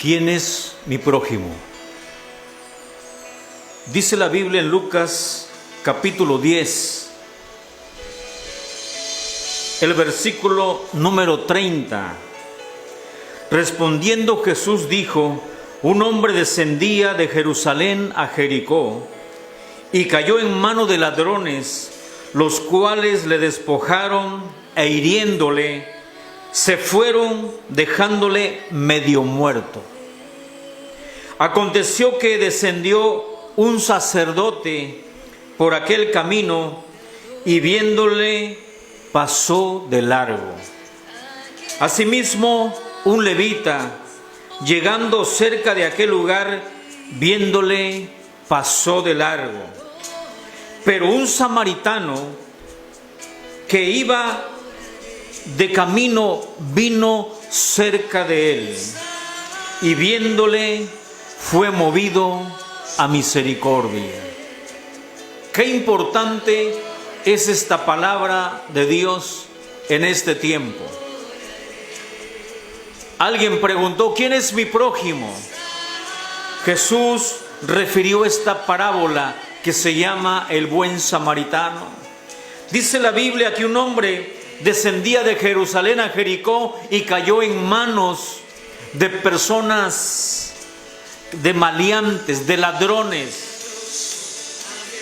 ¿Quién es mi prójimo? Dice la Biblia en Lucas capítulo 10, el versículo número 30. Respondiendo Jesús dijo: un hombre descendía de Jerusalén a Jericó y cayó en mano de ladrones, los cuales le despojaron e hiriéndole, se fueron dejándole medio muerto. Aconteció que descendió un sacerdote por aquel camino y viéndole pasó de largo. Asimismo, un levita, llegando cerca de aquel lugar, viéndole pasó de largo. Pero un samaritano que iba de camino vino cerca de él y viéndole fue movido a misericordia. Qué importante es esta palabra de Dios en este tiempo. Alguien preguntó: ¿quién es mi prójimo? Jesús refirió esta parábola que se llama el buen samaritano. Dice la Biblia que un hombre descendía de Jerusalén a Jericó y cayó en manos de personas, de maleantes, de ladrones.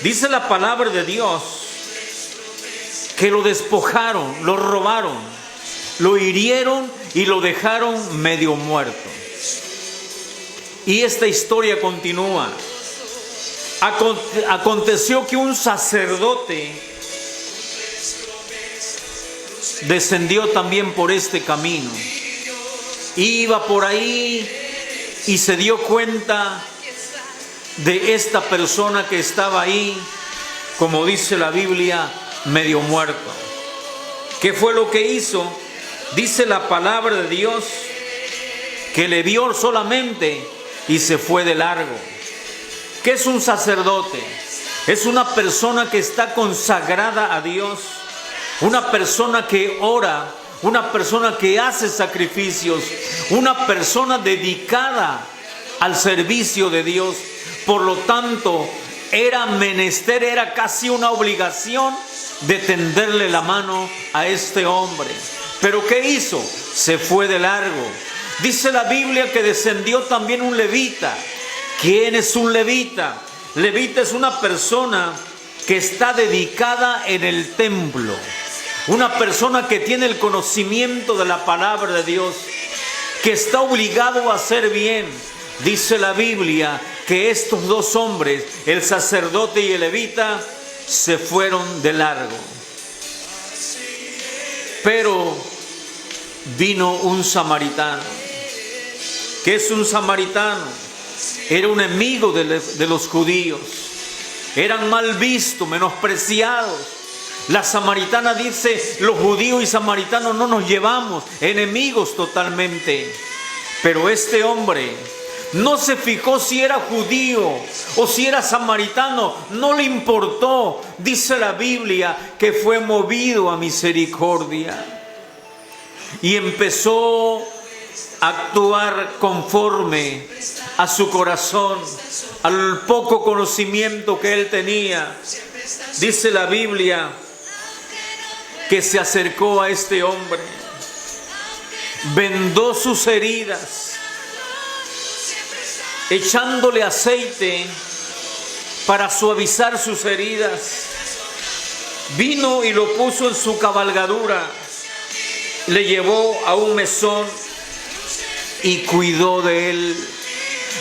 Dice la palabra de Dios que lo despojaron, lo robaron, lo hirieron y lo dejaron medio muerto. Y esta historia continúa. Aconteció que un sacerdote descendió también por este camino. Iba por ahí y se dio cuenta de esta persona que estaba ahí, como dice la Biblia, medio muerto. ¿Qué fue lo que hizo? Dice la palabra de Dios que le vio solamente y se fue de largo. ¿Qué es un sacerdote? Es una persona que está consagrada a Dios, una persona que ora, una persona que hace sacrificios, una persona dedicada al servicio de Dios. Por lo tanto, era menester, era casi una obligación de tenderle la mano a este hombre. ¿Pero qué hizo? Se fue de largo. Dice la Biblia que descendió también un levita. ¿Quién es un levita? Levita es una persona que está dedicada en el templo. Una persona que tiene el conocimiento de la palabra de Dios, que está obligado a hacer bien. Dice la Biblia que estos dos hombres, el sacerdote y el levita, se fueron de largo. Pero vino un samaritano. ¿Qué es un samaritano? Era un enemigo de los judíos. Eran mal vistos, menospreciados. La samaritana dice: los judíos y samaritanos no nos llevamos, enemigos totalmente. Pero este hombre no se fijó si era judío o si era samaritano, no le importó. Dice la Biblia que fue movido a misericordia y empezó a actuar conforme a su corazón, al poco conocimiento que él tenía. Dice la Biblia que se acercó a este hombre, vendó sus heridas, echándole aceite para suavizar sus heridas. Vino y lo puso en su cabalgadura, le llevó a un mesón y cuidó de él.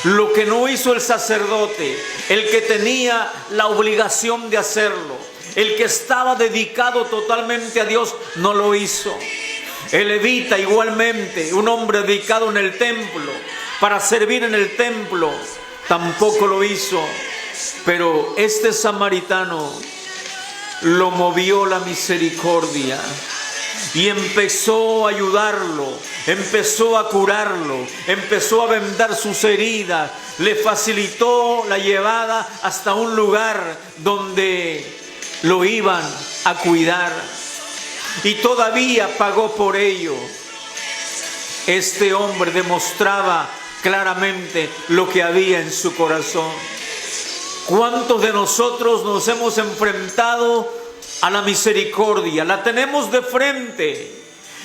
Lo que no hizo el sacerdote, el que tenía la obligación de hacerlo, el que estaba dedicado totalmente a Dios, no lo hizo. El levita igualmente, un hombre dedicado en el templo, para servir en el templo, tampoco lo hizo. Pero este samaritano lo movió la misericordia y empezó a ayudarlo, empezó a curarlo, empezó a vendar sus heridas, le facilitó la llevada hasta un lugar donde lo iban a cuidar y todavía pagó por ello. Este hombre demostraba claramente lo que había en su corazón. ¿Cuántos de nosotros nos hemos enfrentado a la misericordia? La tenemos de frente,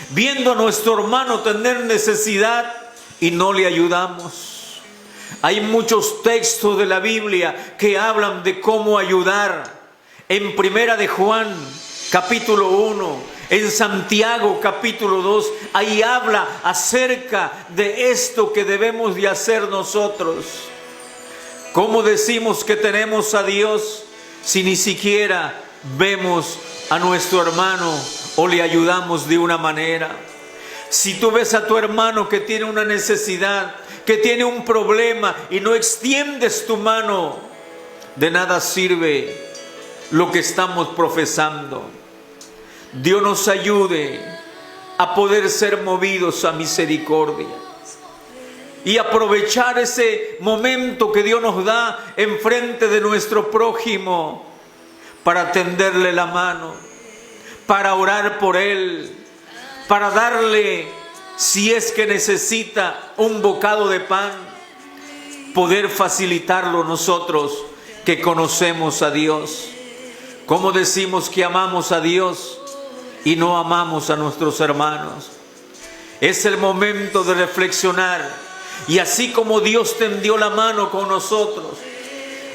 viendo a nuestro hermano tener necesidad y no le ayudamos. Hay muchos textos de la Biblia que hablan de cómo ayudar. En Primera de Juan, capítulo 1, en Santiago, capítulo 2, ahí habla acerca de esto que debemos de hacer nosotros. ¿Cómo decimos que tenemos a Dios si ni siquiera vemos a nuestro hermano o le ayudamos de una manera? Si tú ves a tu hermano que tiene una necesidad, que tiene un problema y no extiendes tu mano, de nada sirve lo que estamos profesando. Dios nos ayude a poder ser movidos a misericordia y aprovechar ese momento que Dios nos da enfrente de nuestro prójimo para tenderle la mano, para orar por él, para darle, si es que necesita, un bocado de pan, poder facilitarlo nosotros que conocemos a Dios. ¿Cómo decimos que amamos a Dios y no amamos a nuestros hermanos? Es el momento de reflexionar. Y así como Dios tendió la mano con nosotros,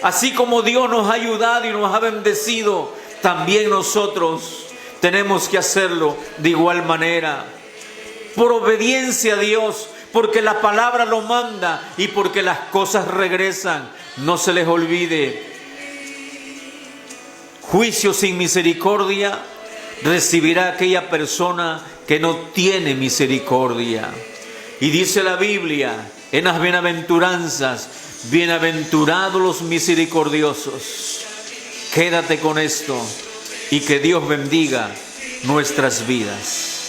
así como Dios nos ha ayudado y nos ha bendecido, también nosotros tenemos que hacerlo de igual manera. Por obediencia a Dios, porque la palabra lo manda y porque las cosas regresan. No se les olvide. Juicio sin misericordia recibirá aquella persona que no tiene misericordia. Y dice la Biblia en las bienaventuranzas: bienaventurados los misericordiosos. Quédate con esto y que Dios bendiga nuestras vidas.